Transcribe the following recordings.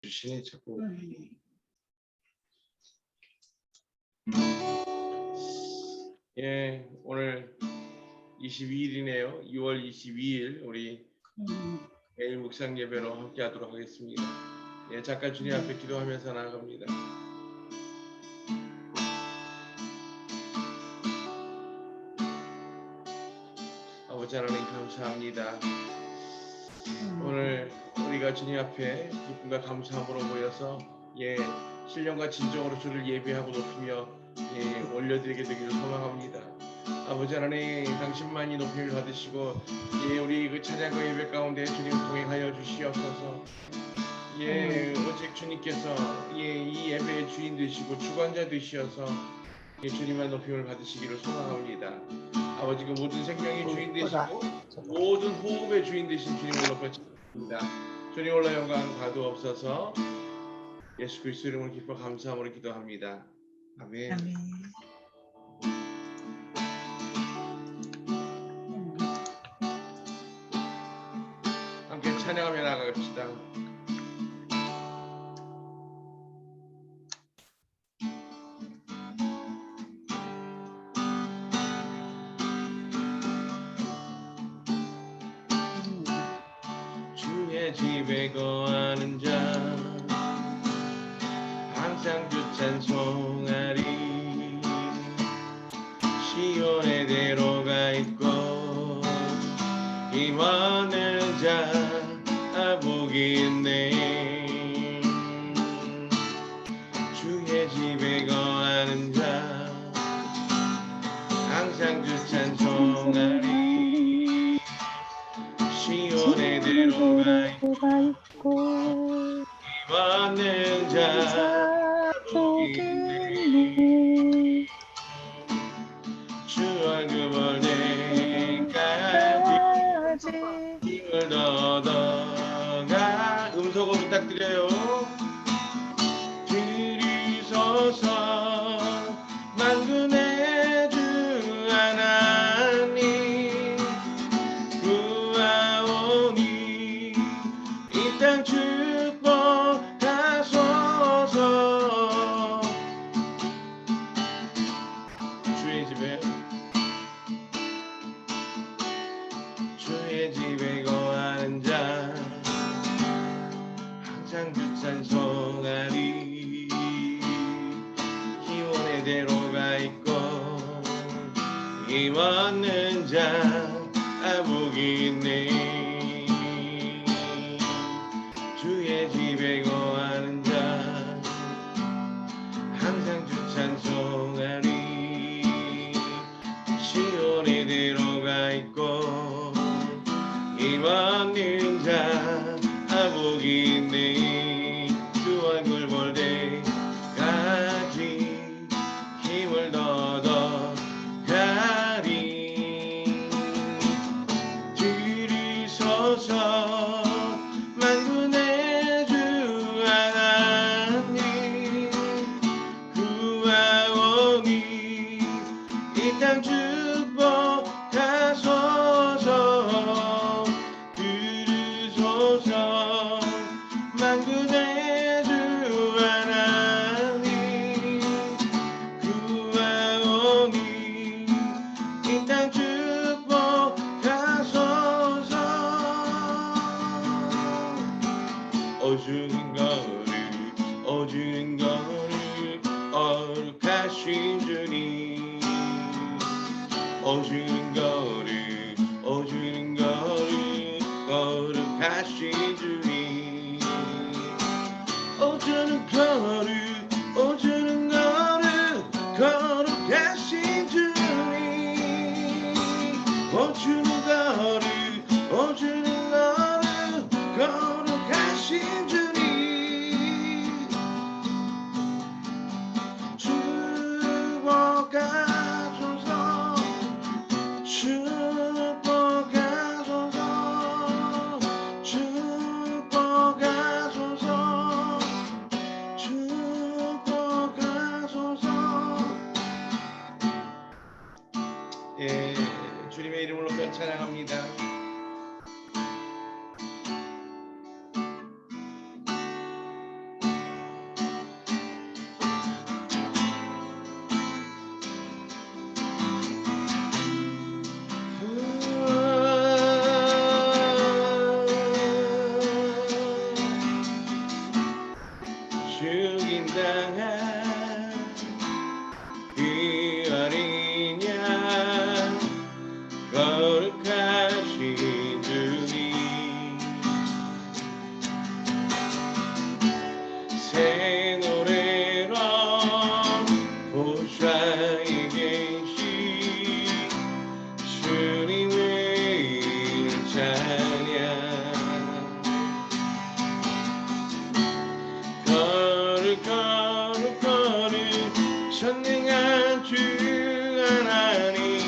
주시네 자꾸. 예, 오늘 22일이네요. 2월 22일 우리 매일 묵상 예배로 함께하도록 하겠습니다. 예, 잠깐 주님 앞에 기도하면서 나아갑니다. 아버지 하나님 감사합니다. 오늘 우리가 주님 앞에 기쁨과 감사함으로 모여서 신령과 진정으로 주를 예배하고 높이며 올려드리게 되기를 소망합니다. 아버지 하나님 당신만이 높임을 받으시고 우리 그 찬양과 예배 가운데 주님 동행하여 주시옵소서. 오직 주님께서 이 예배의 주인 되시고 주관자 되시어서 주님만 높임을 받으시기를 소망합니다. 아버지 그 모든 생명의 주인 되시고 모든 호흡의 주인 되신 주님을 높여드립니다. 주님 올라 영광 받으옵소서. 예수 그리스도 이름으로 기뻐 감사함으로 기도합니다. 아멘. 아멘. 함께 찬양하며 나아갑시다. 주의 집에 거하는 자 항상 주 찬송하리. 시온의 대로가 있고 힘없는 자 복이 있네. 주의 집에 거하는 자 항상 주 찬송하리. 시온의 대로가 있고 힘없는 자 복이 있네. 주 얼굴 볼 때까지 힘을 얻어가. 음소거 부탁드려요. 들이소서 만군의 주 하나님 구하오니 이 땅 축복하소서. 주의 집에 거하는 자 항상 주 찬송하리. 기온의 대로가 있고 힘없는 자 복이 있네. 주의 집에 거하는 자 항상 주 찬송하리. 시온의 대로가 있고 힘없는 자 복이 있네. 주 얼굴 볼 때까지 힘을 얻어 가리. 들이소서 만군의 주 하나님 구하오니 이 땅 축복하소서. 들으소서 만군의 주 하나님 구하오니 이 땅 축복하소서. 오주는 거룩 거룩하신 주님. 오주는 거룩 거룩하신 주님. 오주는 거룩 거룩하신 주님. 오주는 거룩 거룩하신 주님. 축복하소서 주님의 이름으로 찬양합니다. 죽인당한 그 어린 양 거룩하신 주님 새 노래로 보좌에 계신 주님을 찬양 거룩 전능한 주 하나님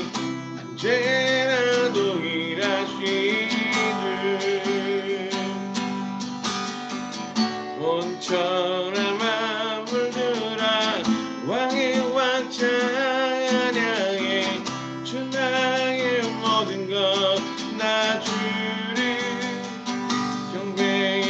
언제나 동일하신 주 온천한 만물들아 왕의 왕 찬양해 주 나의 모든 것 나 주를 경배해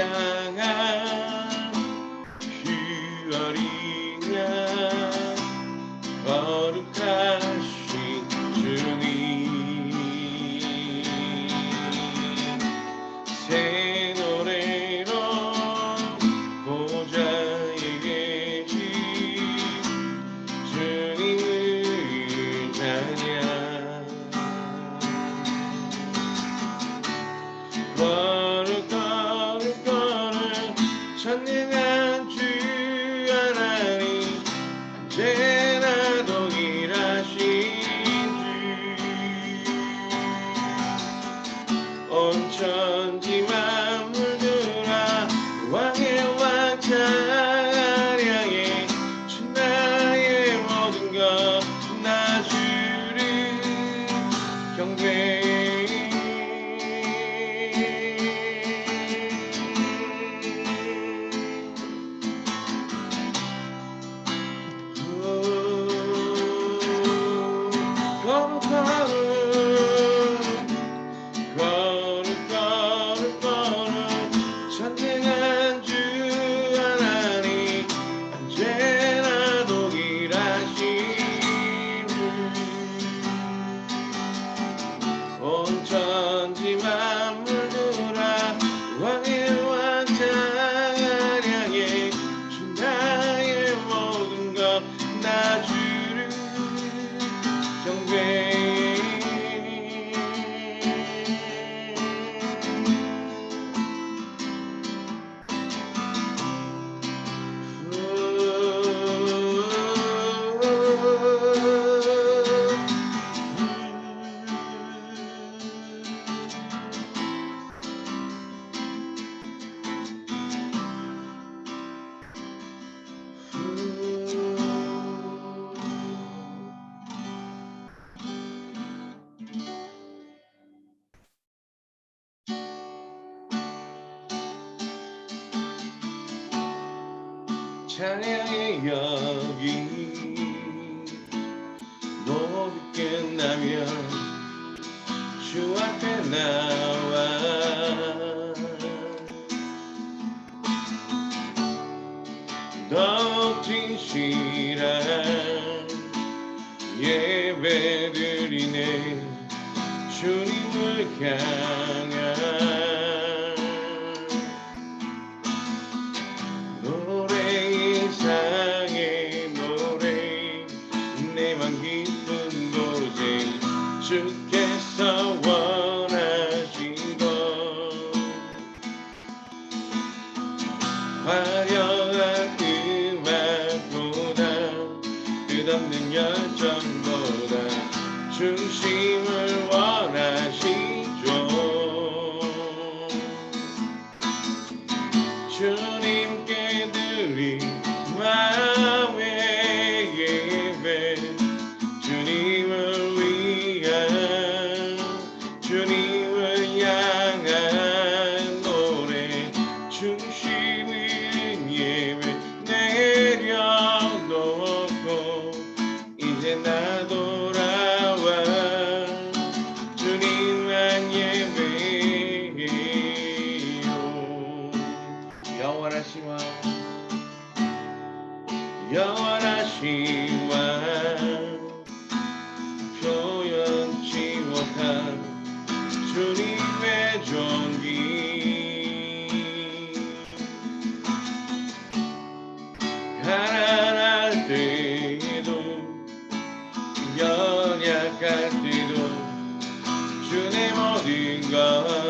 죽임당한 그 어린 양 거룩하신 주님 새 노래로 보좌에 계신 주님을 찬양 전능한 주 하나님 언제나 동일하신 주 온 천지 만물들아 왕의 왕 찬양해 주 나의 모든 것 나 주를 경배해 전능한 주 하나님 언제나 동일하신 온 천지 만물들아 왕의 왕 찬양해 주 나의 모든 것 나 주를 경배해 찬양의 여기 모두 끝나면 주 앞에 나와 더욱 진실한 예배드리네 주님을 향한 세상의 노래 내맘 깊은 곳에 주께서 원하신 것 화려한 음악보다 끝없는 열정보다 중심을 원하시죠 주님께 드린 마음의 예배 주님을 위한 주님을 향한 노래 중심 있는 예배 내려놓고 이제 나 돌아와 주님만 예배해요 거룩하시와 영원하시와 표현치 못한 주님의 존귀 가난할 때에도 연약할 때도 주의 모든 것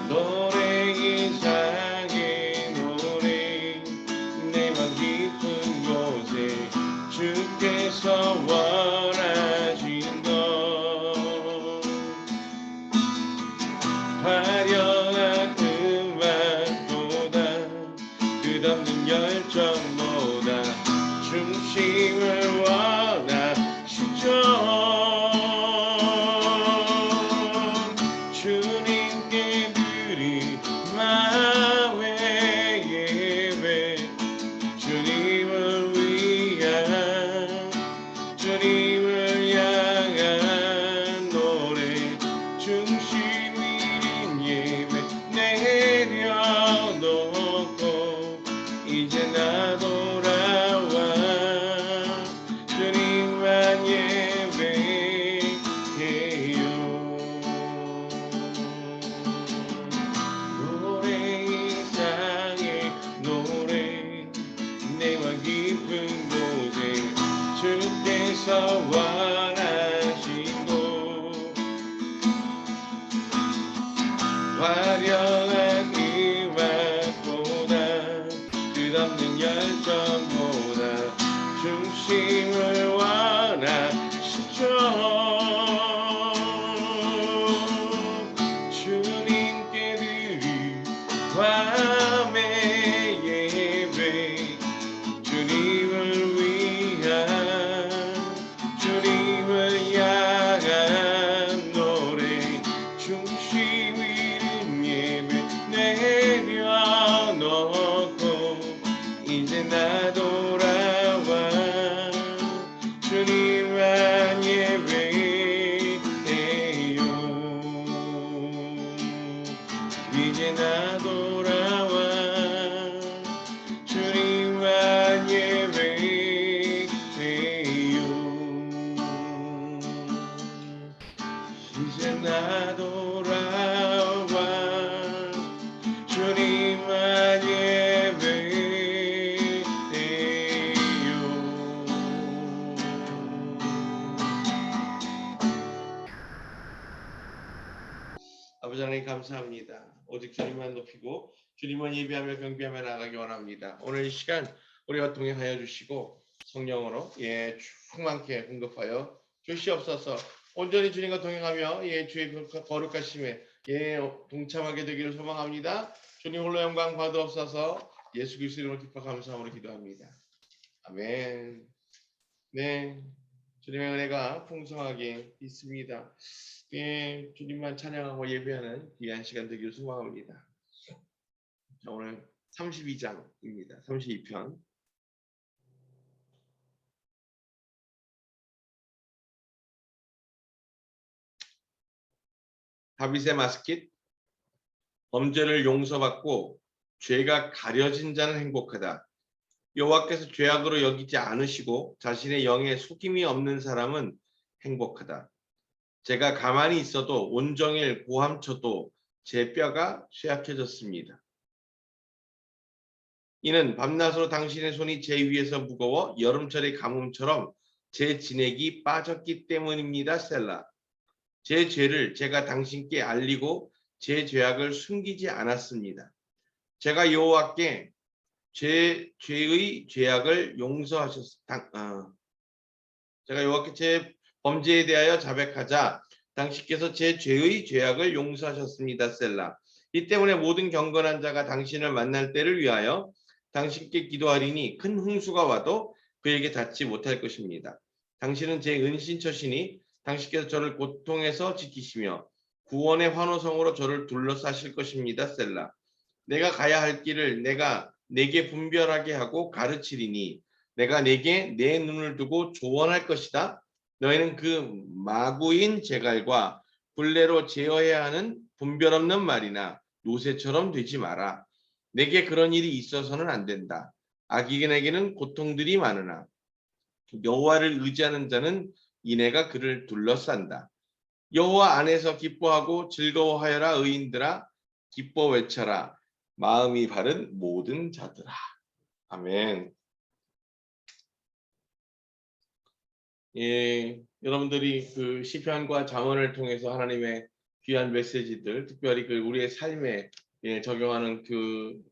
노래 이상의 노래 내맘 깊은 곳에 주께서 원하신 것 화려한 음악보다 끝없는 열정보다 중심을 원하시죠 주님께 드린 마음의 예배 주님을 위한 주님을 향한 노래 중심 위인 예배 내려놓고 이제 나 돌아와 주님만 예배해요 노래 이상의 노래 내와 깊은 곳에 주께서 원하신 곳 화려한 음악보다 끝없는 열정보다 중심을 원하시죠 주님께 드릴 밤의 예배 주님을 위한 주님을 향한 노래 중심 있는 예배 내려놓고 이제 나 돌아와 주님만 예배해요 이제 나 돌아와 주님만 예배해요 이제 나 돌아와 주님만 예배해요 아버지 하나님 감사합니다. 오직 주님만 높이고 주님만 예배하며 경배하며 나가기 원합니다. 오늘 이 시간 우리와 동행하여 주시고 성령으로 충만케 공급하여 주시옵소서. 온전히 주님과 동행하며 주의 거룩하심에 동참하게 되기를 소망합니다. 주님 홀로 영광 받으옵소서. 예수 그리스도 이름으로 기뻐 감사함으로 기도합니다. 아멘. 네, 주님의 은혜가 풍성하게 있습니다. 주님만 찬양하고 예배하는 귀한 시간 되기를 소망합니다. 자, 오늘 32장입니다. 32편. 다윗의 마스킷. 범죄를 용서받고 죄가 가려진 자는 행복하다. 여호와께서 죄악으로 여기지 않으시고 자신의 영에 속임이 없는 사람은 행복하다. 제가 가만히 있어도 온종일 고함쳐도 제 뼈가 쇠약해졌습니다. 이는 밤낮으로 당신의 손이 제 위에서 무거워 여름철의 가뭄처럼 제 진액이 빠졌기 때문입니다. 셀라. 제 죄를 제가 당신께 알리고 제 죄악을 숨기지 않았습니다. 제가 여호와께 죄의 죄악을 제가 여호와께 제 범죄에 대하여 자백하자 당신께서 제 죄의 죄악을 용서하셨습니다. 셀라. 이 때문에 모든 경건한 자가 당신을 만날 때를 위하여 당신께 기도하리니 큰 홍수가 와도 그에게 닿지 못할 것입니다. 당신은 제 은신처시니 당신께서 저를 고통에서 지키시며 구원의 환호성으로 저를 둘러싸실 것입니다. 셀라. 내가 가야 할 길을 내가 내게 분별하게 하고 가르치리니 내가 내게 내 눈을 두고 조언할 것이다. 너희는 그 마구인 제갈과 굴레로 제어해야 하는 분별 없는 말이나 노새처럼 되지 마라. 내게 그런 일이 있어서는 안 된다. 악인에게는 고통들이 많으나 여호와를 의지하는 자는 인애가 그를 둘러싼다. 여호와 안에서 기뻐하고 즐거워하여라. 의인들아 기뻐 외쳐라. 마음이 바른 모든 자들아. 아멘. 예, 여러분들이 그 시편과 잠언을 통해서 하나님의 귀한 메시지들, 특별히 그 우리의 삶에 적용하는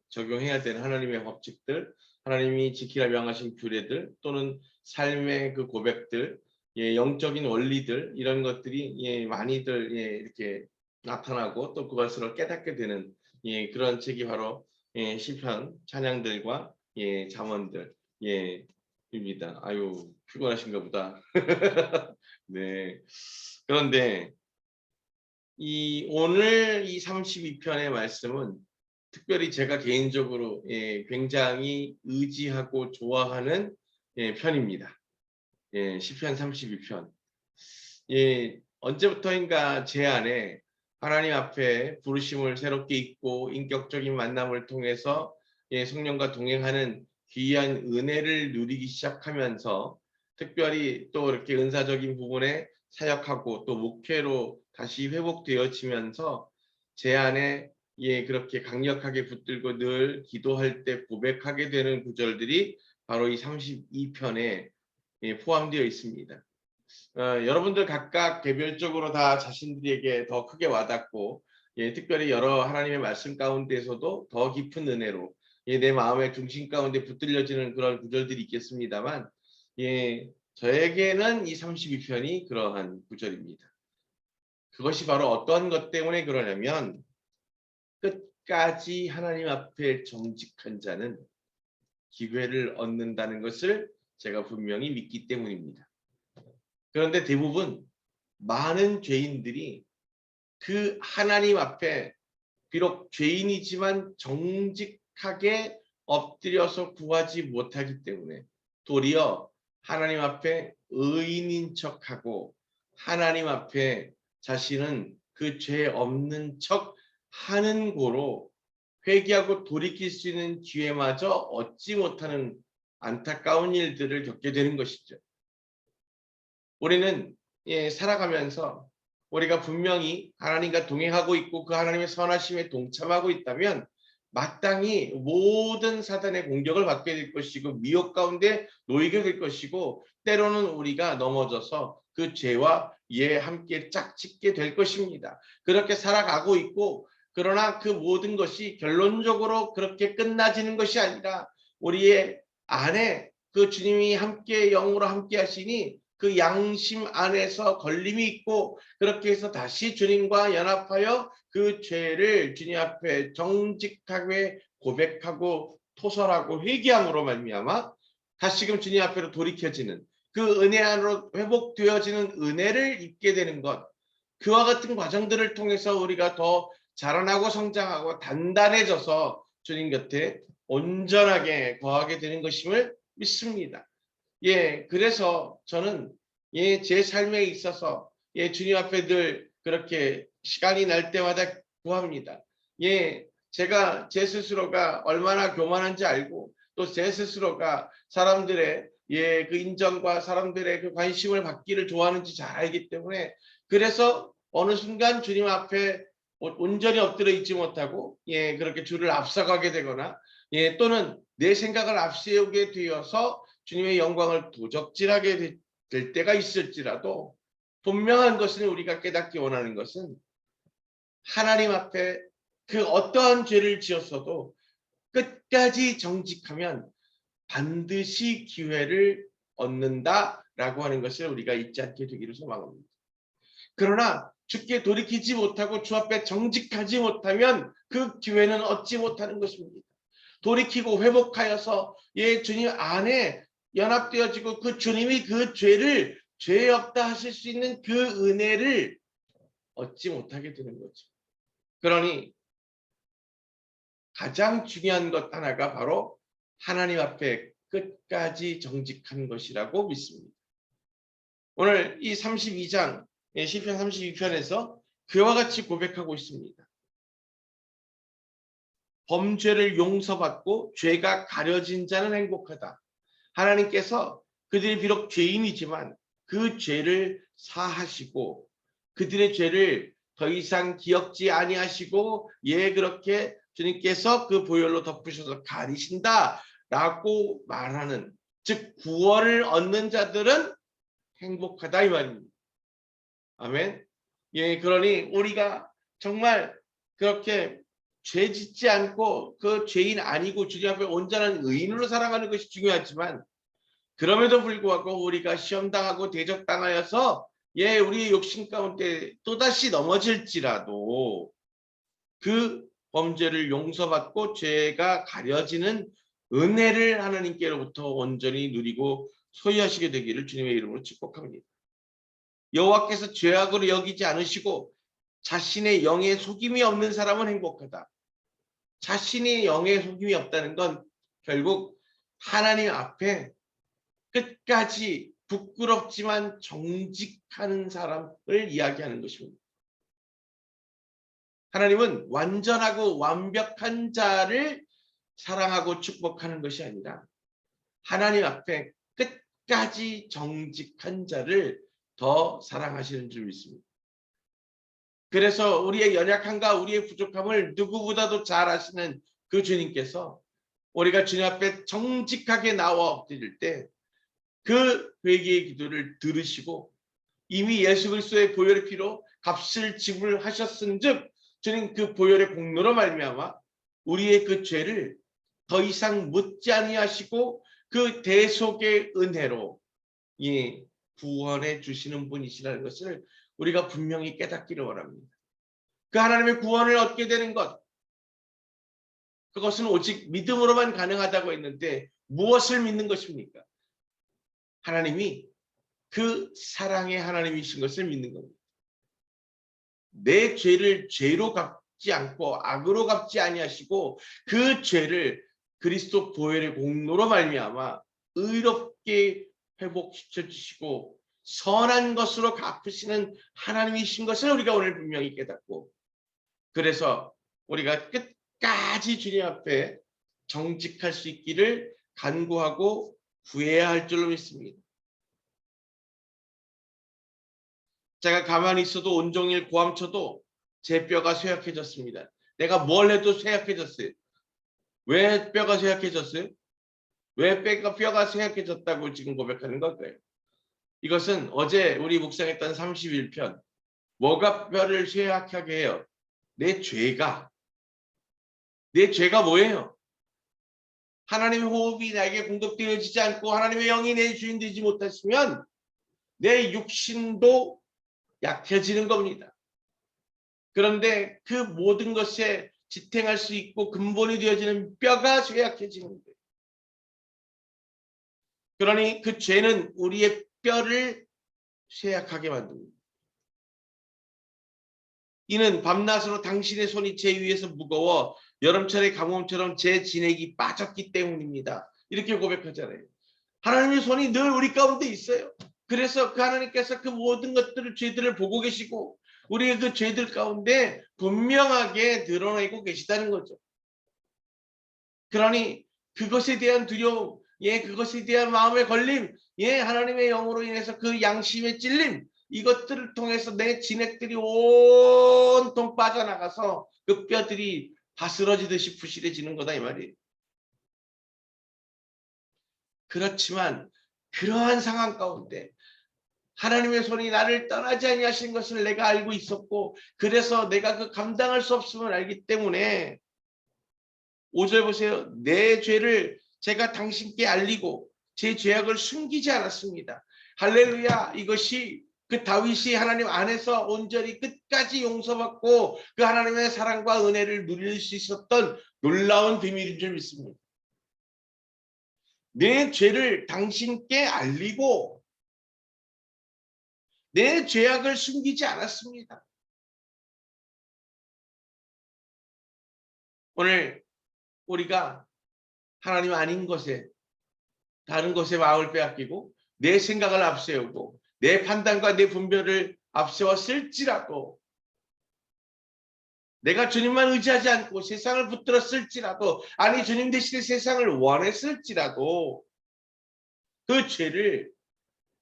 적용해야 되는 하나님의 법칙들, 하나님이 지키라 명하신 규례들, 또는 삶의 그 고백들, 영적인 원리들 이런 것들이 많이들 이렇게 나타나고 또 그것을 깨닫게 되는 그런 책이 바로 시편, 찬양들과 잠언들. 입니다. 아유, 피곤하신가 보다. 네. 그런데 오늘 이 32편의 말씀은 특별히 제가 개인적으로 굉장히 의지하고 좋아하는 편입니다. 시편 32편. 언제부터인가 제 안에 하나님 앞에 부르심을 새롭게 잊고 인격적인 만남을 통해서 성령과 동행하는 귀한 은혜를 누리기 시작하면서 특별히 또 이렇게 은사적인 부분에 사역하고 또 목회로 다시 회복되어지면서 제 안에 그렇게 강력하게 붙들고 늘 기도할 때 고백하게 되는 구절들이 바로 이 32편에 포함되어 있습니다. 여러분들 각각 개별적으로 다 자신들에게 더 크게 와닿고 특별히 여러 하나님의 말씀 가운데서도 더 깊은 은혜로 내 마음의 중심 가운데 붙들려지는 그런 구절들이 있겠습니다만 저에게는 이 32편이 그러한 구절입니다. 그것이 바로 어떤 것 때문에 그러냐면 끝까지 하나님 앞에 정직한 자는 기회를 얻는다는 것을 제가 분명히 믿기 때문입니다. 그런데 대부분 많은 죄인들이 그 하나님 앞에 비록 죄인이지만 정직하게 엎드려서 구하지 못하기 때문에 도리어 하나님 앞에 의인인 척하고 하나님 앞에 자신은 그 죄 없는 척 하는 고로 회개하고 돌이킬 수 있는 기회마저 얻지 못하는 안타까운 일들을 겪게 되는 것이죠. 우리는 살아가면서 우리가 분명히 하나님과 동행하고 있고 그 하나님의 선하심에 동참하고 있다면 마땅히 모든 사단의 공격을 받게 될 것이고 미혹 가운데 놓이게 될 것이고 때로는 우리가 넘어져서 그 죄와 함께 짝짓게 될 것입니다. 그렇게 살아가고 있고 그러나 그 모든 것이 결론적으로 그렇게 끝나지는 것이 아니라 우리의 안에 그 주님이 함께 영으로 함께 하시니 그 양심 안에서 걸림이 있고 그렇게 해서 다시 주님과 연합하여 그 죄를 주님 앞에 정직하게 고백하고 토설하고 회개함으로 말미암아 다시금 주님 앞으로 돌이켜지는 그 은혜 안으로 회복되어지는 은혜를 입게 되는 것, 그와 같은 과정들을 통해서 우리가 더 자라나고 성장하고 단단해져서 주님 곁에 온전하게 거하게 되는 것임을 믿습니다. 그래서 저는 제 삶에 있어서 주님 앞에 늘 그렇게 시간이 날 때마다 구합니다. 제가 제 스스로가 얼마나 교만한지 알고 또 제 스스로가 사람들의 그 인정과 사람들의 그 관심을 받기를 좋아하는지 잘 알기 때문에 그래서 어느 순간 주님 앞에 온전히 엎드려 있지 못하고 그렇게 주를 앞서가게 되거나 또는 내 생각을 앞세우게 되어서 주님의 영광을 도적질하게 될 때가 있을지라도 분명한 것은 우리가 깨닫기 원하는 것은 하나님 앞에 그 어떠한 죄를 지었어도 끝까지 정직하면 반드시 기회를 얻는다라고 하는 것을 우리가 잊지 않게 되기를 소망합니다. 그러나 주께 돌이키지 못하고 주 앞에 정직하지 못하면 그 기회는 얻지 못하는 것입니다. 돌이키고 회복하여서 주님 안에 연합되어지고 그 주님이 그 죄를 죄 없다 하실 수 있는 그 은혜를 얻지 못하게 되는 거죠. 그러니 가장 중요한 것 하나가 바로 하나님 앞에 끝까지 정직한 것이라고 믿습니다. 오늘 이 32장 시편 32편에서 그와 같이 고백하고 있습니다. 범죄를 용서받고 죄가 가려진 자는 행복하다. 하나님께서 그들이 비록 죄인이지만 그 죄를 사하시고 그들의 죄를 더 이상 기억지 아니하시고 그렇게 주님께서 그 보혈로 덮으셔서 가리신다라고 말하는, 즉 구원을 얻는 자들은 행복하다 이 말입니다. 아멘. 그러니 우리가 정말 그렇게 죄 짓지 않고 그 죄인 아니고 주님 앞에 온전한 의인으로 살아가는 것이 중요하지만, 그럼에도 불구하고 우리가 시험당하고 대적당하여서 우리의 욕심 가운데 또다시 넘어질지라도 그 범죄를 용서받고 죄가 가려지는 은혜를 하나님께로부터 온전히 누리고 소유하시게 되기를 주님의 이름으로 축복합니다. 여호와께서 죄악으로 여기지 않으시고 자신의 영에 속임이 없는 사람은 행복하다. 자신의 영에 속임이 없다는 건 결국 하나님 앞에 끝까지 부끄럽지만 정직하는 사람을 이야기하는 것입니다. 하나님은 완전하고 완벽한 자를 사랑하고 축복하는 것이 아니라 하나님 앞에 끝까지 정직한 자를 더 사랑하시는 줄 믿습니다. 그래서 우리의 연약함과 우리의 부족함을 누구보다도 잘 아시는 그 주님께서 우리가 주님 앞에 정직하게 나와 엎드릴 때 그 회개의 기도를 들으시고 이미 예수 그리스도의 보혈의 피로 값을 지불하셨은즉 주님 그 보혈의 공로로 말미암아 우리의 그 죄를 더 이상 묻지 아니하시고 그 대속의 은혜로 구원해 주시는 분이시라는 것을 우리가 분명히 깨닫기를 원합니다. 그 하나님의 구원을 얻게 되는 것, 그것은 오직 믿음으로만 가능하다고 했는데 무엇을 믿는 것입니까? 하나님이 그 사랑의 하나님이신 것을 믿는 겁니다. 내 죄를 죄로 갚지 않고 악으로 갚지 아니하시고 그 죄를 그리스도 보혈의 공로로 말미암아 의롭게 회복시켜 주시고 선한 것으로 갚으시는 하나님이신 것을 우리가 오늘 분명히 깨닫고, 그래서 우리가 끝까지 주님 앞에 정직할 수 있기를 간구하고 구해야 할 줄로 믿습니다. 제가 가만히 있어도 온종일 고함쳐도 제 뼈가 쇠약해졌습니다. 내가 뭘 해도 쇠약해졌어요. 왜 뼈가 쇠약해졌어요? 왜 뼈가 쇠약해졌다고 지금 고백하는 걸까요? 이것은 어제 우리 묵상했던 31편, 뭐가 뼈를 쇠약하게 해요? 내 죄가 뭐예요? 하나님의 호흡이 나에게 공급되어지지 않고 하나님의 영이 내 주인 되지 못하시면 내 육신도 약해지는 겁니다. 그런데 그 모든 것에 지탱할 수 있고 근본이 되어지는 뼈가 쇠약해지는 거예요. 그러니 그 죄는 우리의 뼈를 쇠약하게 만듭니다. 이는 밤낮으로 당신의 손이 제 위에서 무거워 여름철의 가뭄처럼 제 진액이 빠졌기 때문입니다. 이렇게 고백하잖아요. 하나님의 손이 늘 우리 가운데 있어요. 그래서 그 하나님께서 그 모든 것들을, 죄들을 보고 계시고 우리의 그 죄들 가운데 분명하게 드러내고 계시다는 거죠. 그러니 그것에 대한 두려움, 그것에 대한 마음의 걸림, 하나님의 영으로 인해서 그 양심의 찔림, 이것들을 통해서 내 진액들이 온통 빠져나가서 그 뼈들이 바스러지듯이 부실해지는 거다 이 말이에요. 그렇지만 그러한 상황 가운데 하나님의 손이 나를 떠나지 아니하신 것을 내가 알고 있었고, 그래서 내가 그 감당할 수 없음을 알기 때문에 5절 보세요. 내 죄를 제가 당신께 알리고 제 죄악을 숨기지 않았습니다. 할렐루야. 이것이 그 다윗이 하나님 안에서 온전히 끝까지 용서받고 그 하나님의 사랑과 은혜를 누릴 수 있었던 놀라운 비밀인 줄 믿습니다. 내 죄를 당신께 알리고 내 죄악을 숨기지 않았습니다. 오늘 우리가 하나님 아닌 것에, 다른 것에 마음을 빼앗기고 내 생각을 앞세우고 내 판단과 내 분별을 앞세웠을지라도 내가 주님만 의지하지 않고 세상을 붙들었을지라도, 아니 주님 대신에 세상을 원했을지라도 그 죄를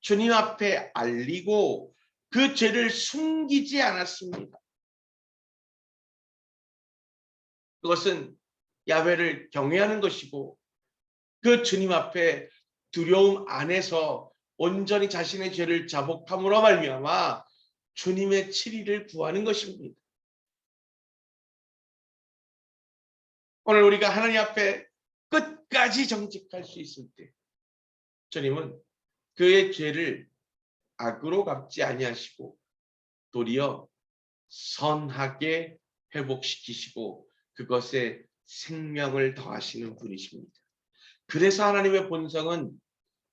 주님 앞에 알리고 그 죄를 숨기지 않았습니다. 그것은 야훼를 경외하는 것이고 그 주님 앞에 두려움 안에서 온전히 자신의 죄를 자복함으로 말미암아 주님의 치리를 구하는 것입니다. 오늘 우리가 하나님 앞에 끝까지 정직할 수 있을 때 주님은 그의 죄를 악으로 갚지 아니하시고 도리어 선하게 회복시키시고 그것에 생명을 더하시는 분이십니다. 그래서 하나님의 본성은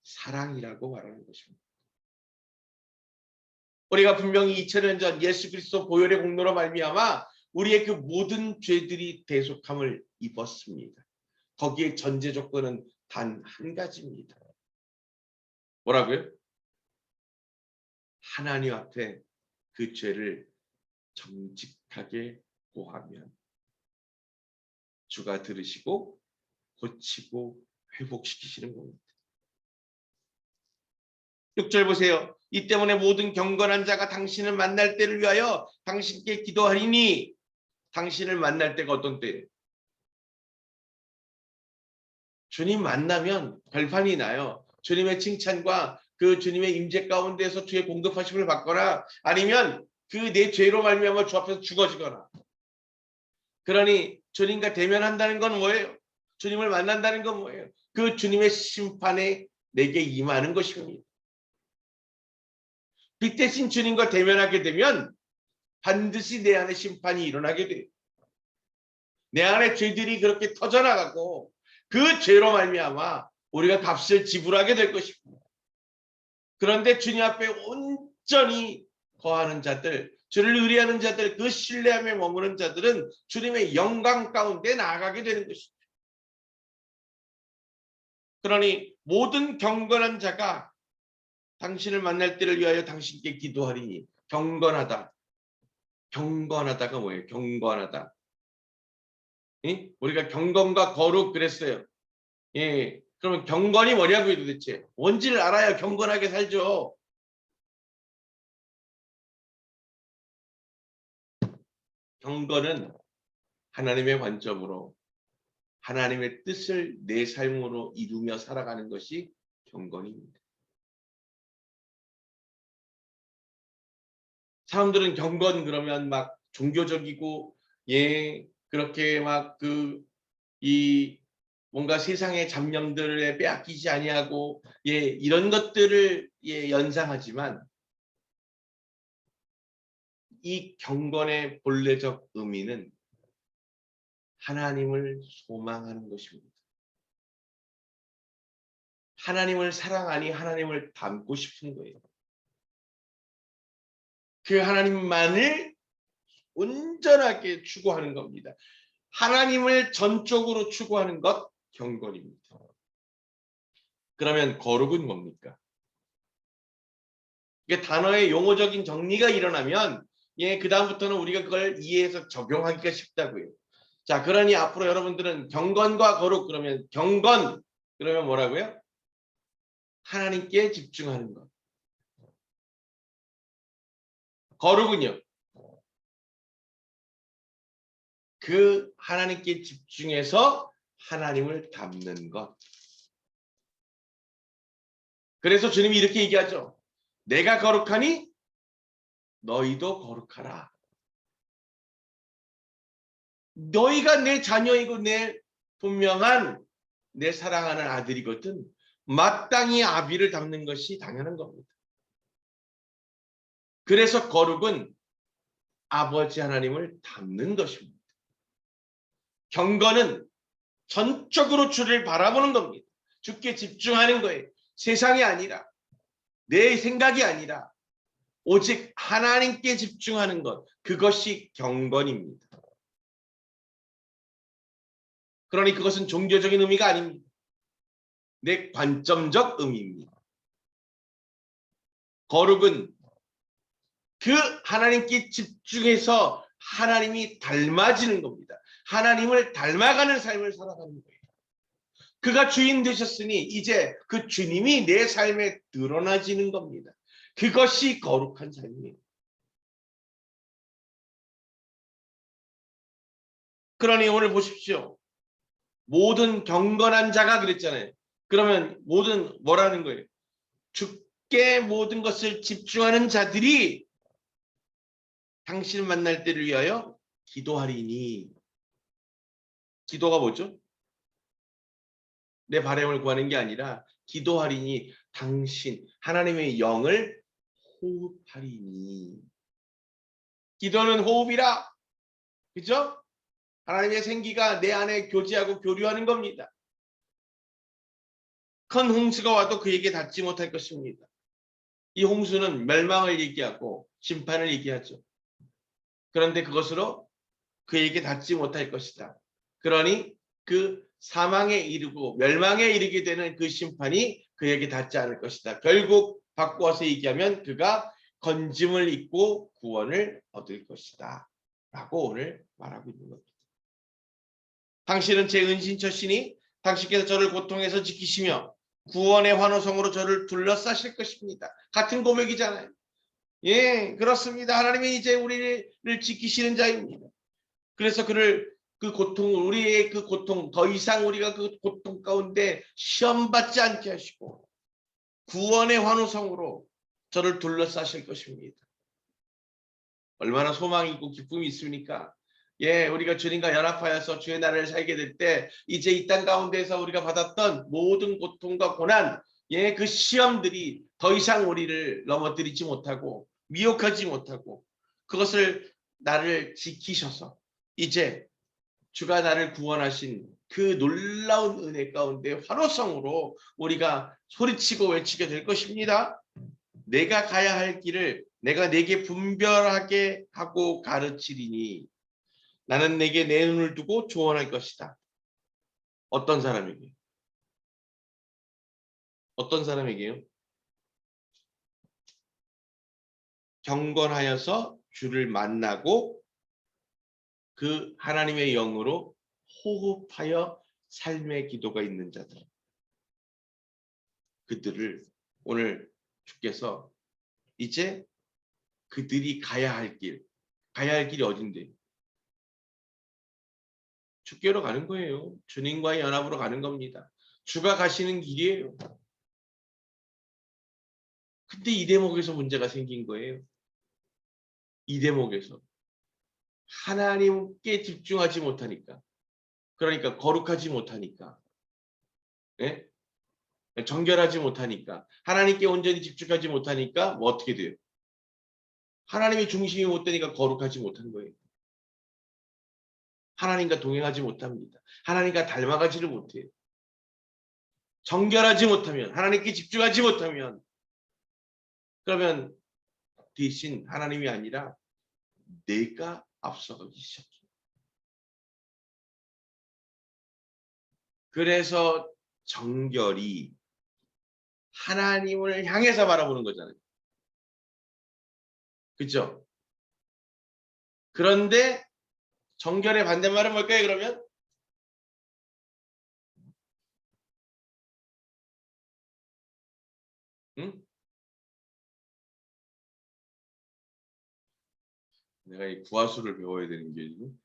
사랑이라고 말하는 것입니다. 우리가 분명히 2000년 전 예수 그리스도 보혈의 공로로 말미암아 우리의 그 모든 죄들이 대속함을 입었습니다. 거기에 전제 조건은 단 한 가지입니다. 뭐라고요? 하나님 앞에 그 죄를 정직하게 고하면 주가 들으시고 고치고 회복시키시는 겁니다. 6절 보세요. 이 때문에 모든 경건한 자가 당신을 만날 때를 위하여 당신께 기도하리니, 당신을 만날 때가 어떤 때예요? 주님 만나면 결판이 나요. 주님의 칭찬과 그 주님의 임재 가운데서 주의 공급하심을 받거나 아니면 그 내 죄로 말미암아 주 앞에서 죽어지거나. 그러니 주님과 대면한다는 건 뭐예요? 주님을 만난다는 건 뭐예요? 그 주님의 심판에 내게 임하는 것입니다. 빛 대신 주님과 대면하게 되면 반드시 내 안에 심판이 일어나게 돼요. 내 안에 죄들이 그렇게 터져나가고 그 죄로 말미암아 우리가 값을 지불하게 될 것입니다. 그런데 주님 앞에 온전히 거하는 자들, 주를 의뢰하는 자들, 그 신뢰함에 머무는 자들은 주님의 영광 가운데 나아가게 되는 것입니다. 그러니 모든 경건한 자가 당신을 만날 때를 위하여 당신께 기도하리니. 경건하다. 경건하다가 뭐예요? 경건하다. 예? 우리가 경건과 거룩 그랬어요. 예. 그러면 경건이 뭐냐고요 도대체? 뭔지를 알아야 경건하게 살죠. 경건은 하나님의 관점으로 하나님의 뜻을 내 삶으로 이루며 살아가는 것이 경건입니다. 사람들은 경건 그러면 막 종교적이고 예 그렇게 막 이 뭔가 세상의 잡념들에 빼앗기지 아니하고 예 이런 것들을 예 연상하지만 이 경건의 본래적 의미는 하나님을 소망하는 것입니다. 하나님을 사랑하니 하나님을 닮고 싶은 거예요. 그 하나님만을 온전하게 추구하는 겁니다. 하나님을 전적으로 추구하는 것 경건입니다. 그러면 거룩은 뭡니까? 이게 단어의 용어적인 정리가 일어나면 예, 그다음부터는 우리가 그걸 이해해서 적용하기가 쉽다고요. 자, 그러니 앞으로 여러분들은 경건과 거룩 그러면 경건 그러면 뭐라고요? 하나님께 집중하는 것. 거룩은요? 그 하나님께 집중해서 하나님을 닮는 것. 그래서 주님이 이렇게 얘기하죠. 내가 거룩하니 너희도 거룩하라. 너희가 내 자녀이고 내 분명한 내 사랑하는 아들이거든 마땅히 아비를 닮는 것이 당연한 겁니다. 그래서 거룩은 아버지 하나님을 닮는 것입니다. 경건은 전적으로 주를 바라보는 겁니다. 주께 집중하는 거예요. 세상이 아니라 내 생각이 아니라 오직 하나님께 집중하는 것. 그것이 경건입니다. 그러니 그것은 종교적인 의미가 아닙니다. 내 관점적 의미입니다. 거룩은 그 하나님께 집중해서 하나님이 닮아지는 겁니다. 하나님을 닮아가는 삶을 살아가는 거예요. 그가 주인 되셨으니 이제 그 주님이 내 삶에 드러나지는 겁니다. 그것이 거룩한 삶이에요. 그러니 오늘 보십시오. 모든 경건한 자가 그랬잖아요. 그러면 모든 뭐라는 거예요? 주께 모든 것을 집중하는 자들이 당신을 만날 때를 위하여 기도하리니. 기도가 뭐죠? 내 바람을 구하는 게 아니라 기도하리니 당신 하나님의 영을 호흡하리니. 기도는 호흡이라. 그죠? 하나님의 생기가 내 안에 교제하고 교류하는 겁니다. 큰 홍수가 와도 그에게 닿지 못할 것입니다. 이 홍수는 멸망을 얘기하고 심판을 얘기하죠. 그런데 그것으로 그에게 닿지 못할 것이다. 그러니 그 사망에 이르고 멸망에 이르게 되는 그 심판이 그에게 닿지 않을 것이다. 결국 바꾸어서 얘기하면 그가 건짐을 입고 구원을 얻을 것이다. 라고 오늘 말하고 있는 겁니다. 당신은 제 은신처시니 당신께서 저를 고통에서 지키시며 구원의 환호성으로 저를 둘러싸실 것입니다. 같은 고백이잖아요. 예, 그렇습니다. 하나님이 이제 우리를 지키시는 자입니다. 그래서 그를 그 고통, 우리의 그 고통, 더 이상 우리가 그 고통 가운데 시험받지 않게 하시고 구원의 환호성으로 저를 둘러싸실 것입니다. 얼마나 소망이 있고 기쁨이 있습니까? 예, 우리가 주님과 연합하여서 주의 나라를 살게 될 때 이제 이 땅 가운데서 우리가 받았던 모든 고통과 고난, 예, 그 시험들이 더 이상 우리를 넘어뜨리지 못하고 미혹하지 못하고 그것을 나를 지키셔서 이제 주가 나를 구원하신 그 놀라운 은혜 가운데 환호성으로 우리가 소리치고 외치게 될 것입니다. 내가 가야 할 길을 내가 내게 분별하게 하고 가르치리니 나는 내게 내 눈을 두고 조언할 것이다. 어떤 사람에게? 어떤 사람에게요? 경건하여서 주를 만나고 그 하나님의 영으로 호흡하여 삶의 기도가 있는 자들. 그들을 오늘 주께서 이제 그들이 가야 할 길이 어딘데? 주께로 가는 거예요. 주님과의 연합으로 가는 겁니다. 주가 가시는 길이에요. 근데 이 대목에서 문제가 생긴 거예요. 이 대목에서. 하나님께 집중하지 못하니까. 그러니까 거룩하지 못하니까. 예? 정결하지 못하니까. 하나님께 온전히 집중하지 못하니까 뭐 어떻게 돼요? 하나님의 중심이 못 되니까 거룩하지 못한 거예요. 하나님과 동행하지 못합니다. 하나님과 닮아가지를 못해요. 정결하지 못하면, 하나님께 집중하지 못하면, 그러면 대신 하나님이 아니라 내가 앞서가기 시작해요. 그래서 정결이 하나님을 향해서 바라보는 거잖아요. 그렇죠? 그런데 정결의 반대말은 뭘까요, 그러면? 응? 내가 이 구화수를 배워야 되는 게 지금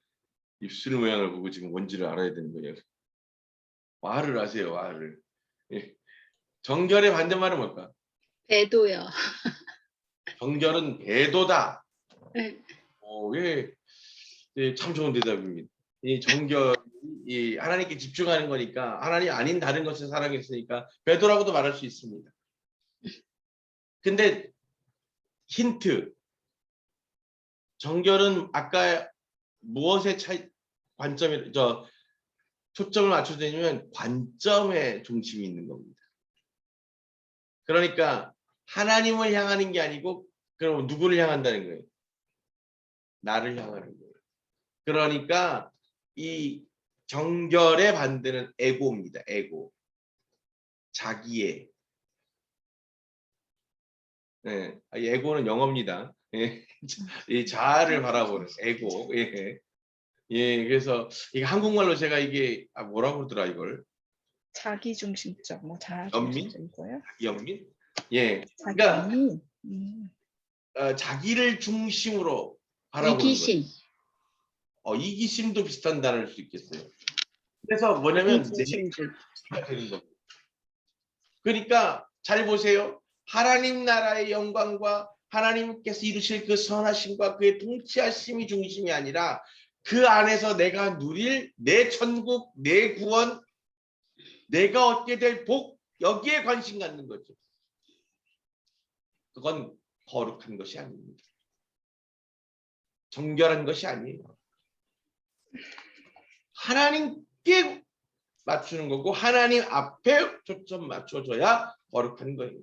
입술 모양을 보고 지금 뭔지를 알아야 되는 거예요. 와를 아세요, 와를. 예. 정결의 반대말은 뭘까? 배도요. 정결은 배도다. 네. 예. 예, 참 좋은 대답입니다. 이 정결이 하나님께 집중하는 거니까 하나님 아닌 다른 것을 사랑했으니까 배도라고도 말할 수 있습니다. 근데 힌트. 정결은 아까 무엇의 관점에 초점을 맞춰주냐면 관점에 중심이 있는 겁니다. 그러니까 하나님을 향하는 게 아니고 그럼 누구를 향한다는 거예요? 나를 향하는 거예요. 그러니까 이 정결의 반대는 에고입니다. 에고. 자기의. 네, 에고는 영어입니다. 예, 이 자아를 바라보는 에고. 예, 예, 그래서 이게 한국말로 제가 이게 뭐라고 그러더라 이걸 자기중심적, 뭐 연민, 자아중심적인 거예요? 연민. 예, 자기 그러니까 연민. 자기를 중심으로 바라보는 거예요. 이기심. 이기심도 비슷한 단어일 수 있겠어요. 그래서 뭐냐면 이기심주. 내가 되는 겁니다. 그러니까 잘 보세요. 하나님 나라의 영광과 하나님께서 이루실 그 선하심과 그의 통치하심이 중심이 아니라 그 안에서 내가 누릴 내 천국, 내 구원, 내가 얻게 될 복, 여기에 관심 갖는 거죠. 그건 거룩한 것이 아닙니다. 정결한 것이 아니에요. 하나님께 맞추는 거고 하나님 앞에 초점 맞춰줘야 거룩한 거예요.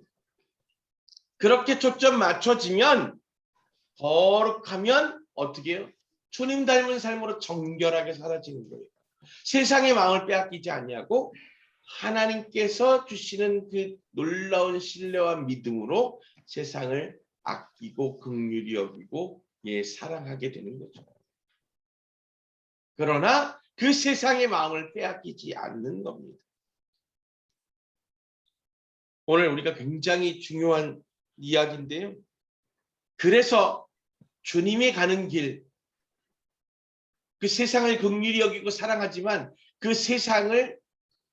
그렇게 초점 맞춰지면 거룩하면 어떻게 해요? 주님 닮은 삶으로 정결하게 살아지는 거예요. 세상의 마음을 빼앗기지 아니하고 하나님께서 주시는 그 놀라운 신뢰와 믿음으로 세상을 아끼고 긍휼히 여기고 사랑하게 되는 거죠. 그러나 그 세상의 마음을 빼앗기지 않는 겁니다. 오늘 우리가 굉장히 중요한 이야기인데요. 그래서 주님이 가는 길, 그 세상을 긍휼히 여기고 사랑하지만 그 세상을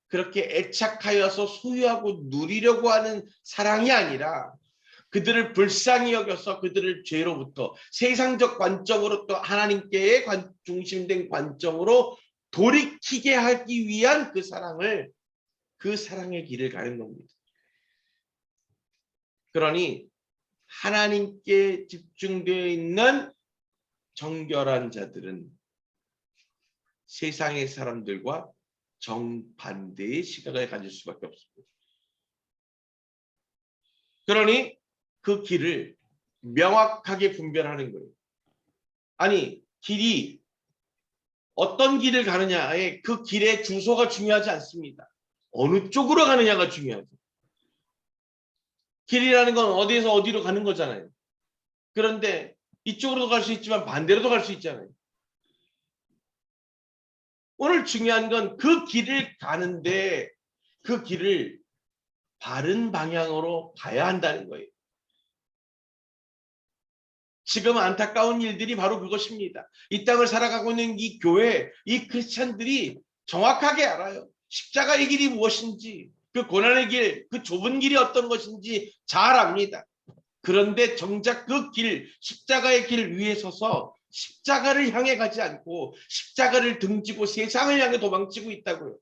그렇게 애착하여서 소유하고 누리려고 하는 사랑이 아니라 그들을 불쌍히 여겨서 그들을 죄로부터 세상적 관점으로 또 하나님께의 중심된 관점으로 돌이키게 하기 위한 그 사랑의 길을 가는 겁니다. 그러니 하나님께 집중되어 있는 정결한 자들은 세상의 사람들과 정반대의 시각을 가질 수밖에 없습니다. 그러니 그 길을 명확하게 분별하는 거예요. 아니, 길이 어떤 길을 가느냐에 그 길의 주소가 중요하지 않습니다. 어느 쪽으로 가느냐가 중요하죠. 길이라는 건 어디에서 어디로 가는 거잖아요. 그런데 이쪽으로도 갈 수 있지만 반대로도 갈 수 있잖아요. 오늘 중요한 건 그 길을 가는데 그 길을 바른 방향으로 가야 한다는 거예요. 지금 안타까운 일들이 바로 그것입니다. 이 땅을 살아가고 있는 이 교회, 이 크리스찬들이 정확하게 알아요. 십자가의 길이 무엇인지, 그 고난의 길, 그 좁은 길이 어떤 것인지 잘 압니다. 그런데 정작 그 길, 십자가의 길 위에 서서 십자가를 향해 가지 않고 십자가를 등지고 세상을 향해 도망치고 있다고요.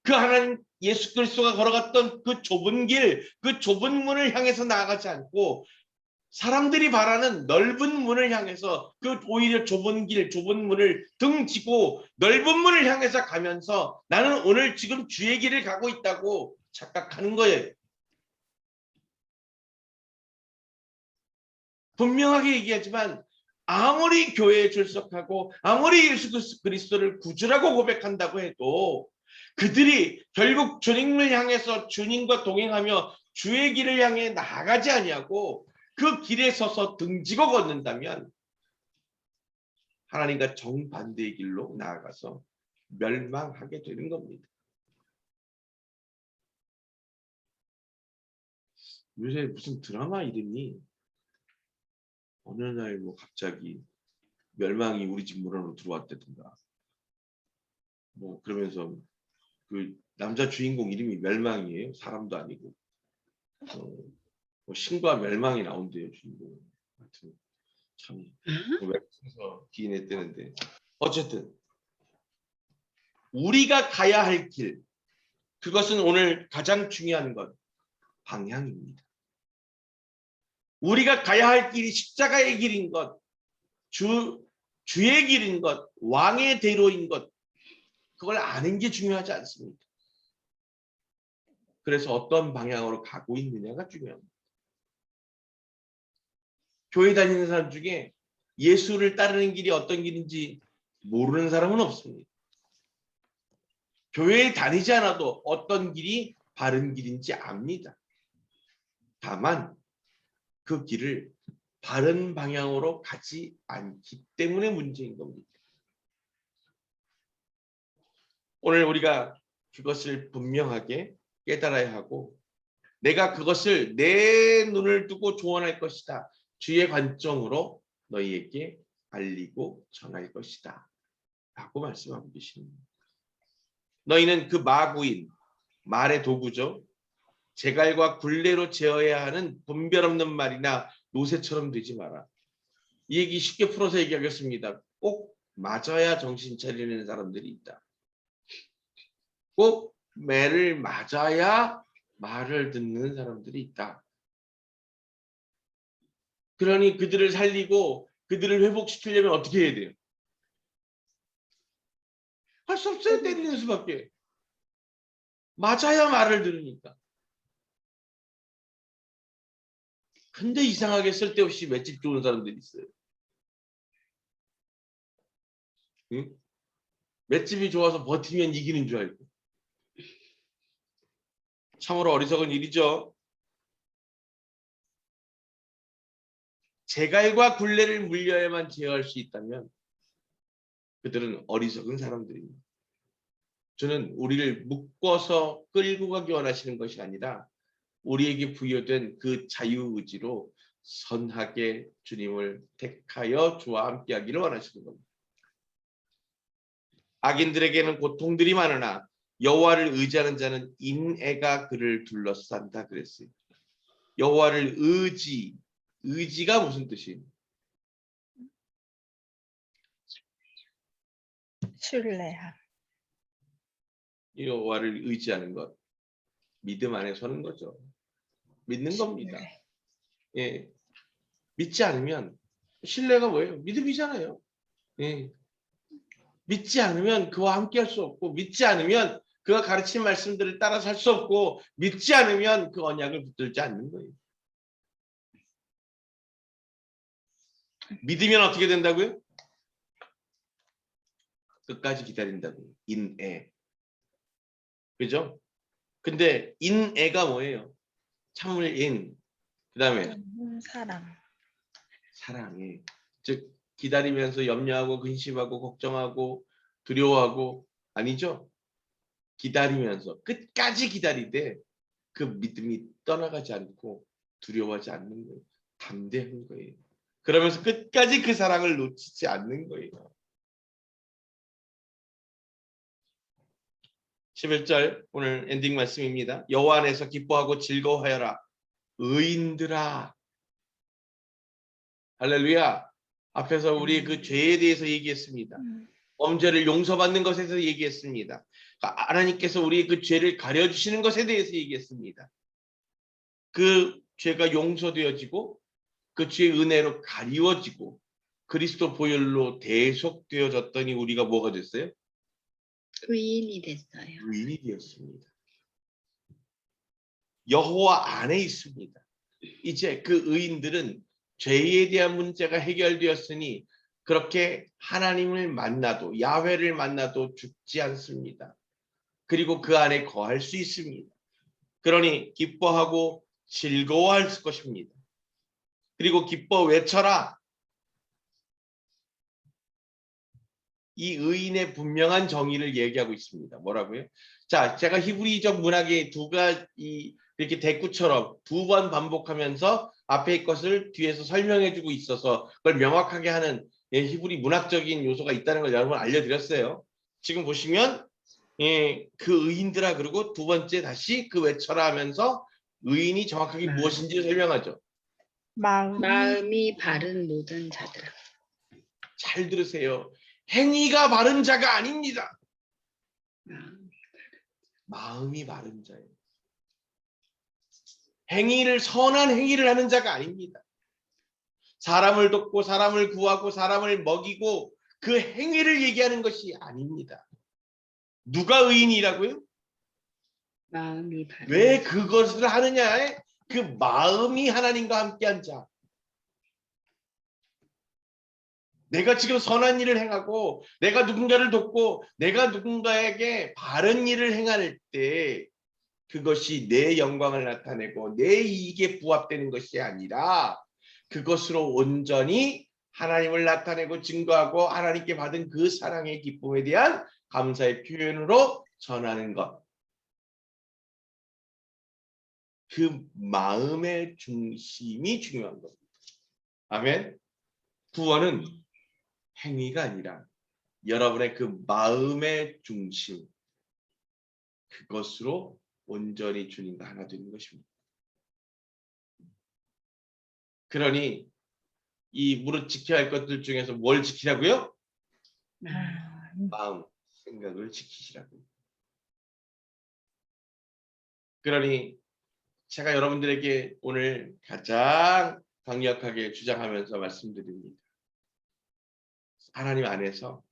그 하나님 예수 그리스도가 걸어갔던 그 좁은 길, 그 좁은 문을 향해서 나아가지 않고 사람들이 바라는 넓은 문을 향해서 그 오히려 좁은 길, 좁은 문을 등지고 넓은 문을 향해서 가면서 나는 오늘 지금 주의 길을 가고 있다고 착각하는 거예요. 분명하게 얘기하지만 아무리 교회에 출석하고 아무리 예수 그리스도를 구주라고 고백한다고 해도 그들이 결국 주님을 향해서 주님과 동행하며 주의 길을 향해 나아가지 아니하고 그 길에 서서 등지고 걷는다면 하나님과 정반대의 길로 나아가서 멸망하게 되는 겁니다. 요새 무슨 드라마 이름이 어느 날 뭐 갑자기 멸망이 우리 집 문으로 들어왔다든가 뭐 그러면서 그 남자 주인공 이름이 멸망이에요. 사람도 아니고 뭐 신과 멸망이 나온대요. 주인공. 하여튼 참 웹에서 기인했다는데 어쨌든 우리가 가야 할 길, 그것은 오늘 가장 중요한 것, 방향입니다. 우리가 가야 할 길이 십자가의 길인 것, 주의 길인 것, 왕의 대로인 것, 그걸 아는 게 중요하지 않습니다. 그래서 어떤 방향으로 가고 있느냐가 중요합니다. 교회 다니는 사람 중에 예수를 따르는 길이 어떤 길인지 모르는 사람은 없습니다. 교회에 다니지 않아도 어떤 길이 바른 길인지 압니다. 다만 그 길을 바른 방향으로 가지 않기 때문에 문제인 겁니다. 오늘 우리가 그것을 분명하게 깨달아야 하고 내가 그것을 내 눈을 두고 조언할 것이다. 주의 관점으로 너희에게 알리고 전할 것이다. 라고 말씀하고 계십니다. 너희는 그 마구인, 말의 도구죠. 제갈과 굴레로 제어해야 하는 분별 없는 말이나 노새처럼 되지 마라. 이 얘기 쉽게 풀어서 얘기하겠습니다. 꼭 맞아야 정신 차리는 사람들이 있다. 꼭 매를 맞아야 말을 듣는 사람들이 있다. 그러니 그들을 살리고 그들을 회복시키려면 어떻게 해야 돼요? 할 수 없어요. 때리는 수밖에. 맞아야 말을 들으니까. 근데 이상하게 쓸데없이 맷집 좋은 사람들이 있어요. 응? 맷집이 좋아서 버티면 이기는 줄 알고. 참으로 어리석은 일이죠. 제갈과 굴레를 물려야만 제어할 수 있다면 그들은 어리석은 사람들입니다. 저는 우리를 묶어서 끌고 가기 원하시는 것이 아니라 우리에게 부여된 그 자유의지로 선하게 주님을 택하여 주와 함께하기를 원하시는 겁니다. 악인들에게는 고통들이 많으나 여호와를 의지하는 자는 인애가 그를 둘러싼다 그랬어요. 여호와를 의지가 무슨 뜻이에요? 신뢰함. 여호와를 의지하는 것, 믿음 안에 서는 거죠. 믿는 겁니다. 신뢰. 예, 믿지 않으면 신뢰가 뭐예요? 믿음이잖아요. 예. 믿지 않으면 그와 함께 할 수 없고 믿지 않으면 그가 가르친 말씀들을 따라 살 수 없고 믿지 않으면 그 언약을 붙들지 않는 거예요. 믿으면 어떻게 된다고요? 끝까지 기다린다고요. 인애. 그죠? 근데 인애가 뭐예요? 참을인. 그 다음에 사랑. 사랑해. 즉 기다리면서 염려하고 근심하고 걱정하고 두려워하고 아니죠? 기다리면서 끝까지 기다리되 그 믿음이 떠나가지 않고 두려워하지 않는 거예요. 담대한 거예요. 그러면서 끝까지 그 사랑을 놓치지 않는 거예요. 11절 오늘 엔딩 말씀입니다. 여호와 안에서 기뻐하고 즐거워하여라. 의인들아. 할렐루야. 앞에서 우리 그 죄에 대해서 얘기했습니다. 범죄를 용서받는 것에 대해서 얘기했습니다. 하나님께서 우리의 그 죄를 가려주시는 것에 대해서 얘기했습니다. 그 죄가 용서되어지고 그 죄의 은혜로 가리워지고 그리스도 보혈로 대속되어졌더니 우리가 뭐가 됐어요? 의인이 됐어요. 의인이 되었습니다. 여호와 안에 있습니다. 이제 그 의인들은 죄에 대한 문제가 해결되었으니 그렇게 하나님을 만나도 야훼를 만나도 죽지 않습니다. 그리고 그 안에 거할 수 있습니다. 그러니 기뻐하고 즐거워할 것입니다. 그리고 기뻐 외쳐라. 이 의인의 분명한 정의를 얘기하고 있습니다. 뭐라고요? 자, 제가 히브리적 문학의 두 가지 이렇게 대꾸처럼 두 번 반복하면서 앞에 것을 뒤에서 설명해주고 있어서 그걸 명확하게 하는 히브리 문학적인 요소가 있다는 걸 여러분 알려드렸어요. 지금 보시면 그 의인들아 그리고 두 번째 다시 그 외쳐라 하면서 의인이 정확하게 무엇인지 설명하죠. 마음이 바른 모든 자들아. 잘 들으세요. 행위가 바른 자가 아닙니다. 마음이 바른 자예요. 선한 행위를 하는 자가 아닙니다. 사람을 돕고 사람을 구하고 사람을 먹이고 그 행위를 얘기하는 것이 아닙니다. 누가 의인이라고요? 마음이 바른. 왜 그것을 하느냐에 그 마음이 하나님과 함께한 자. 내가 지금 선한 일을 행하고 내가 누군가를 돕고 내가 누군가에게 바른 일을 행할 때 그것이 내 영광을 나타내고 내 이익에 부합되는 것이 아니라 그것으로 온전히 하나님을 나타내고 증거하고 하나님께 받은 그 사랑의 기쁨에 대한 감사의 표현으로 전하는 것. 그 마음의 중심이 중요한 겁니다. 아멘. 구원은 행위가 아니라 여러분의 그 마음의 중심, 그것으로 온전히 주님과 하나 되는 것입니다. 그러니 이 무릇 지켜야 할 것들 중에서 뭘 지키라고요? 마음, 생각을 지키시라고요. 그러니 제가 여러분들에게 오늘 가장 강력하게 주장하면서 말씀드립니다. 하나님 안에서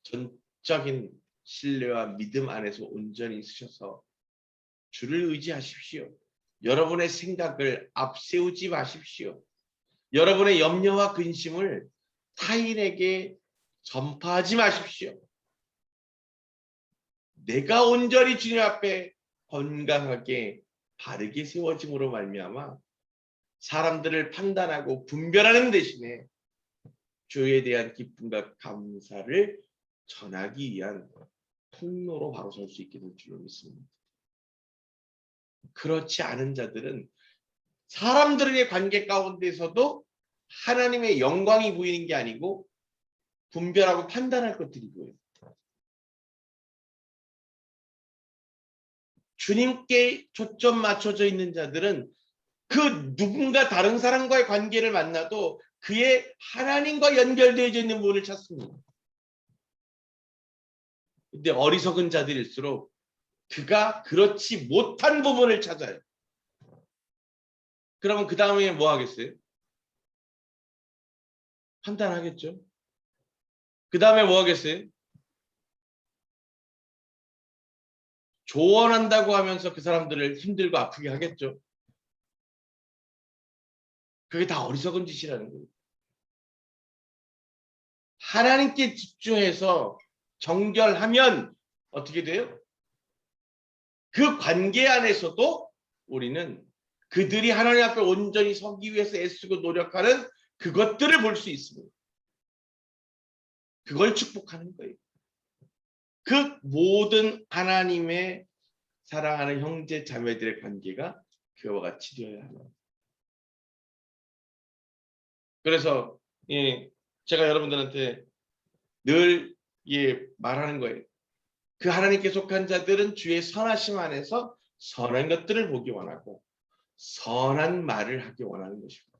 전적인 신뢰와 믿음 안에서 온전히 있으셔서 주를 의지하십시오. 여러분의 생각을 앞세우지 마십시오. 여러분의 염려와 근심을 타인에게 전파하지 마십시오. 내가 온전히 주님 앞에 건강하게 바르게 세워짐으로 말미암아 사람들을 판단하고 분별하는 대신에 주에 대한 기쁨과 감사를 전하기 위한 통로로 바로 설 수 있게 될 줄로 믿습니다. 그렇지 않은 자들은 사람들의 관계 가운데서도 하나님의 영광이 보이는 게 아니고 분별하고 판단할 것들이고요. 주님께 초점 맞춰져 있는 자들은 그 누군가 다른 사람과의 관계를 만나도 그의 하나님과 연결되어져 있는 부분을 찾습니다. 근데 어리석은 자들일수록 그가 그렇지 못한 부분을 찾아요. 그러면 그 다음에 뭐 하겠어요? 판단하겠죠. 그 다음에 뭐 하겠어요? 조언한다고 하면서 그 사람들을 힘들고 아프게 하겠죠. 그게 다 어리석은 짓이라는 거예요. 하나님께 집중해서 정결하면 어떻게 돼요? 그 관계 안에서도 우리는 그들이 하나님 앞에 온전히 서기 위해서 애쓰고 노력하는 그것들을 볼 수 있습니다. 그걸 축복하는 거예요. 그 모든 하나님의 사랑하는 형제 자매들의 관계가 그와 같이 되어야 합니다. 그래서 제가 여러분들한테 늘 말하는 거예요. 그 하나님께 속한 자들은 주의 선하심 안에서 선한 것들을 보기 원하고 선한 말을 하기 원하는 것입니다.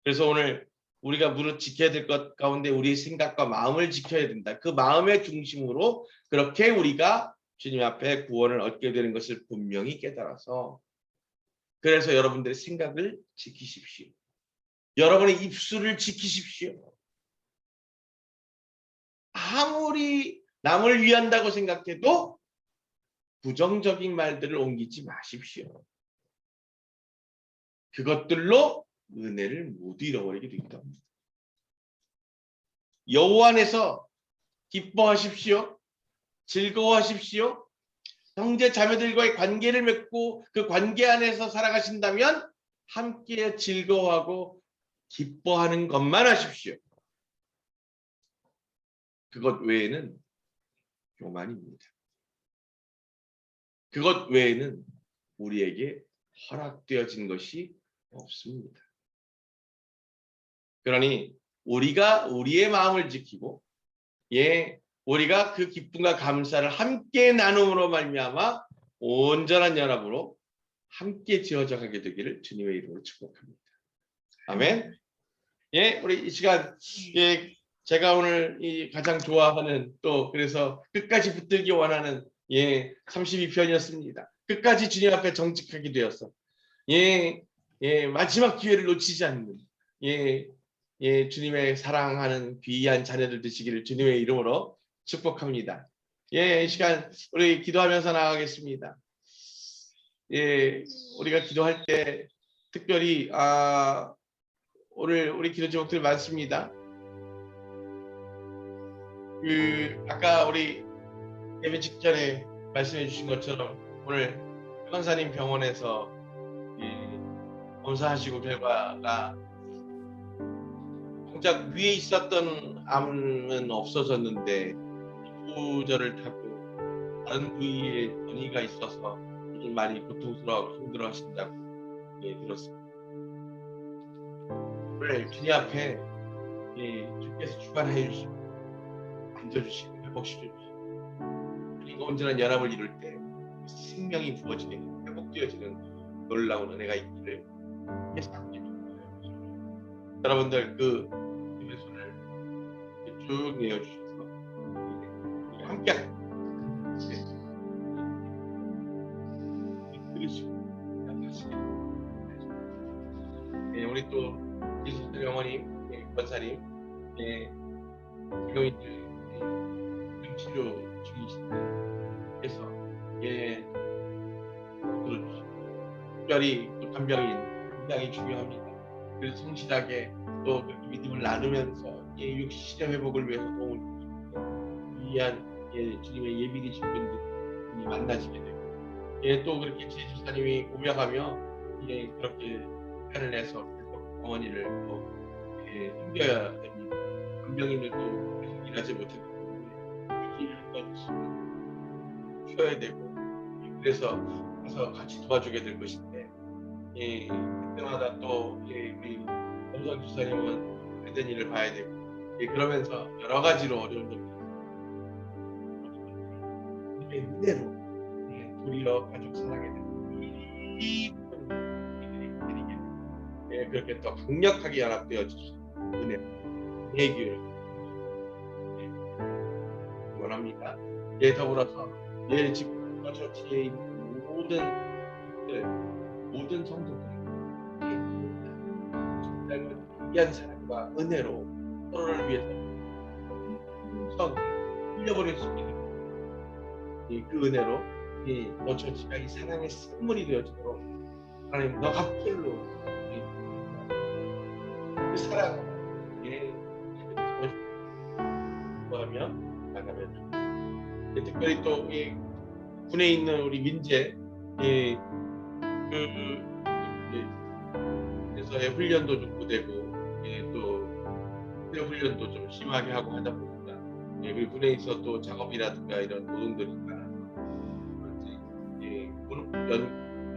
그래서 오늘 우리가 무릇 지켜야 될 것 가운데 우리의 생각과 마음을 지켜야 된다. 그 마음의 중심으로 그렇게 우리가 주님 앞에 구원을 얻게 되는 것을 분명히 깨달아서, 그래서 여러분들의 생각을 지키십시오. 여러분의 입술을 지키십시오. 아무리 남을 위한다고 생각해도 부정적인 말들을 옮기지 마십시오. 그것들로 은혜를 못 잃어버리게 되기도 합니다. 여호와 안에서 기뻐하십시오. 즐거워하십시오. 형제 자매들과의 관계를 맺고 그 관계 안에서 살아가신다면 함께 즐거워하고 기뻐하는 것만 하십시오. 그것 외에는 교만입니다. 그것 외에는 우리에게 허락되어진 것이 없습니다. 그러니 우리가 우리의 마음을 지키고 우리가 그 기쁨과 감사를 함께 나눔으로 말미암아 온전한 연합으로 함께 지어져 가게 되기를 주님의 이름으로 축복합니다. 아멘. 우리 이 시간 제가 오늘 가장 좋아하는, 또 그래서 끝까지 붙들기 원하는 32편이었습니다. 끝까지 주님 앞에 정직하게 되어서 마지막 기회를 놓치지 않는 주님의 사랑하는 귀한 자녀들 되시기를 주님의 이름으로 축복합니다. 이 시간 우리 기도하면서 나가겠습니다. 우리가 기도할 때 특별히 오늘 우리 기도 제목들 많습니다. 아까 우리 예배 직전에 말씀해 주신 것처럼 오늘 변호사님 병원에서 검사하시고 결과가 정작 위에 있었던 암은 없어졌는데 구조를 타고 다른 부위에 전이가 있어서 요즘 많이 고통스러워하고 힘들어하신다고 들었습니다. 오늘 주님 앞에 주께서 주관해 주시고 만져주시고 회복시켜주시고 그리고 온전한 연합을 이룰 때 생명이 부어지는 회복되어지는 놀라운 은혜가 있기를 여러분들 그 주님의 손을 쭉 내어주셔서 함께 들으시고 약하시게 우리 또 이수들 영원님 권사님 지금 이제 치료 중이신데 그래서 들어주시고 특별히 또 간병인 굉장히 중요합니다. 그래서 성실하게 또 그렇게 믿음을 나누면서 육신의 회복을 위해서 도움을 주시고 귀한 주님의 예비되신 분들이 만나시게 되고 또 그렇게 제주사님이 고백하며 그렇게 시간을 내서 계속 어머니를 또 섬겨야 됩니다. 간병인들도 계속 일하지 못했기 때문에 일을 한번 쉬어야 되고 그래서 가서 같이 도와주게 될 것인데 그때마다 또 우리 엄선 주사님은 하던 일을 봐야 되고 그러면서 여러 가지로 어려운 점이 있습니다. 은혜로 도리어 가족 사랑에 대한 이들이 그렇게 더 강력하게 연합되어 주시는 은혜 기회를 원합니다. 더불어서 지금 저치에 있는 모든 성도들 정말 귀한 사랑과 은혜로 서로를 위해서 풍성 흘려버릴 수 있는 그 은혜로 너 저치가 이 사랑의 선물이 되어지도록 하나님 너 값들로 그 사랑 하며 나가면 좋겠습니다. 특별히 또 군에 있는 우리 민재 그래서의 훈련도 좀 고되고 또 훈련도 좀 심하게 하고 하다 보니까 우리 군에 있어 또 작업이라든가 이런 노동들이 많아서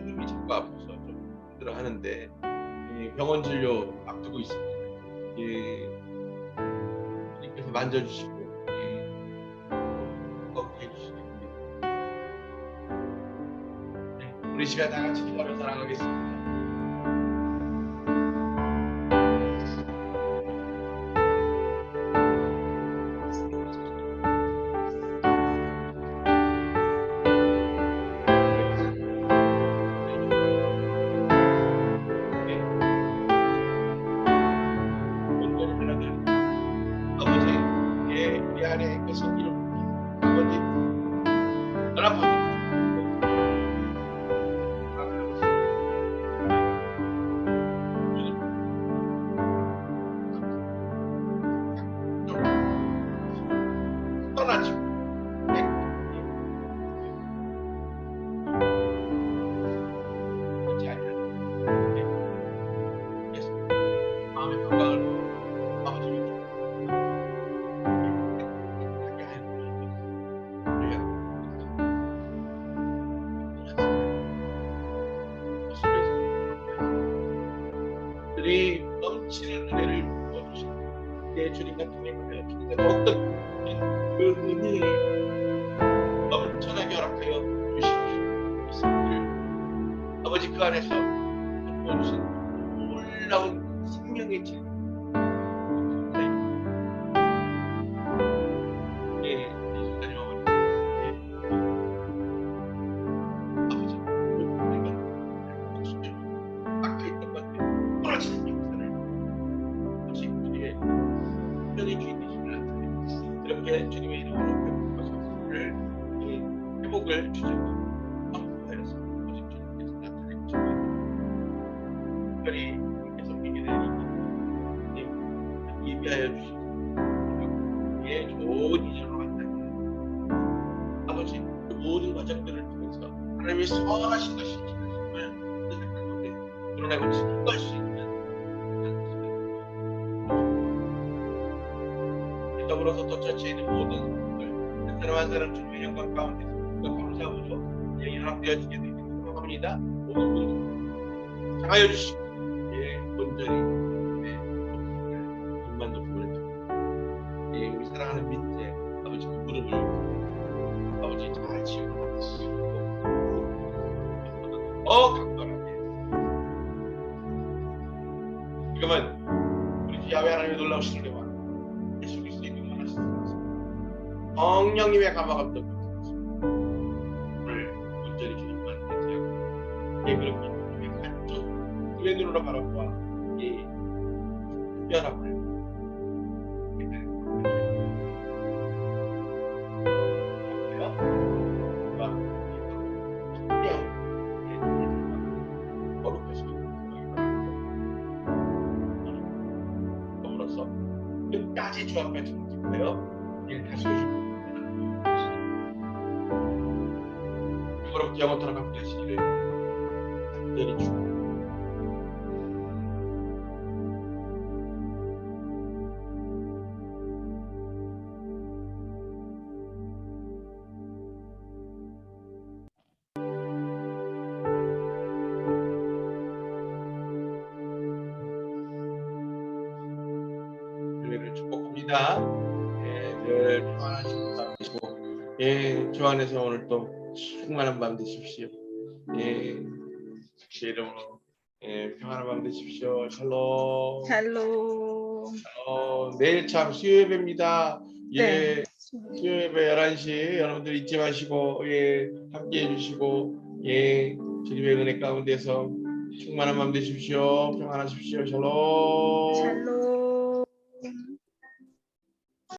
무릎이 자꾸 아파서 좀 힘들어하는데 병원 진료 앞두고 있습니다. 주님께서 만져주시고 건강해 주시겠습니다. 우리 시간 다 같이 기도하며 사랑하겠습니다. 우리 안에 그 성기를 아버지 연합하고 떠나지 그렇지 않냐 마음의 건강을 아버지 들이 넘치는 은혜를 부어주시고 내 주님과 동행하며 주님과 더욱더 그 은혜를 넘쳐나게 허락하여 주시옵소서. 아버지 그 안에서 부어주신 놀라운 생명의 질 예수님 어머니 아버지 막혀있던 것들 떨어지는 역사를 다시 주님의 편의 주인 되시길 나타내 그렇게 주님의 이름으로 회복하소서를 회복을 주시고 하여서 오직 주님께서 나타내 주시고 특별히 주님께서 믿게 되니 예비하여 주시고 좋은 인연으로 만나게 아버지 그 모든 과정들을 통해서 하나님이 선하신 것이 드러내고 증거할 수 있는 더불어서 또 전체에 있는 모든 분들 한 사람 한 사람 주님의 영광 가운데 감사하고 연합되어지게 되기를 소망합니다. 모든 분들 장하여 주시고 온전히 입만 높이고 우리 사랑하는 민재 아버지 그 무릎을 아버지 잘 치우고 강건하게 지금은 우리 주 야훼 하나님의 놀라우신 은혜와 예수 그리스도의 평안하신 성령님의 감화감동 오늘 온전히 주님만 대체하고 그렇게 주님의 간절 그의 눈으로 바라보아 특별함을 끝까지 주 앞에 중직하여 다시 오실 겁니다. 그거로부터 영원토록 함께 하시기를 간절히 축원합니다. 축복합니다. 늘 평안하시고 사시고 주 안에서 오늘 또 충만한 밤 되십시오. 제 이름으로 평안한 밤 되십시오. 샬롬. 내일 참 수요예배입니다. 네. 수요예배 11시 여러분들 잊지 마시고 함께 해주시고 주님의 은혜 가운데서 충만한 밤 되십시오. 평안하십시오. 샬롬.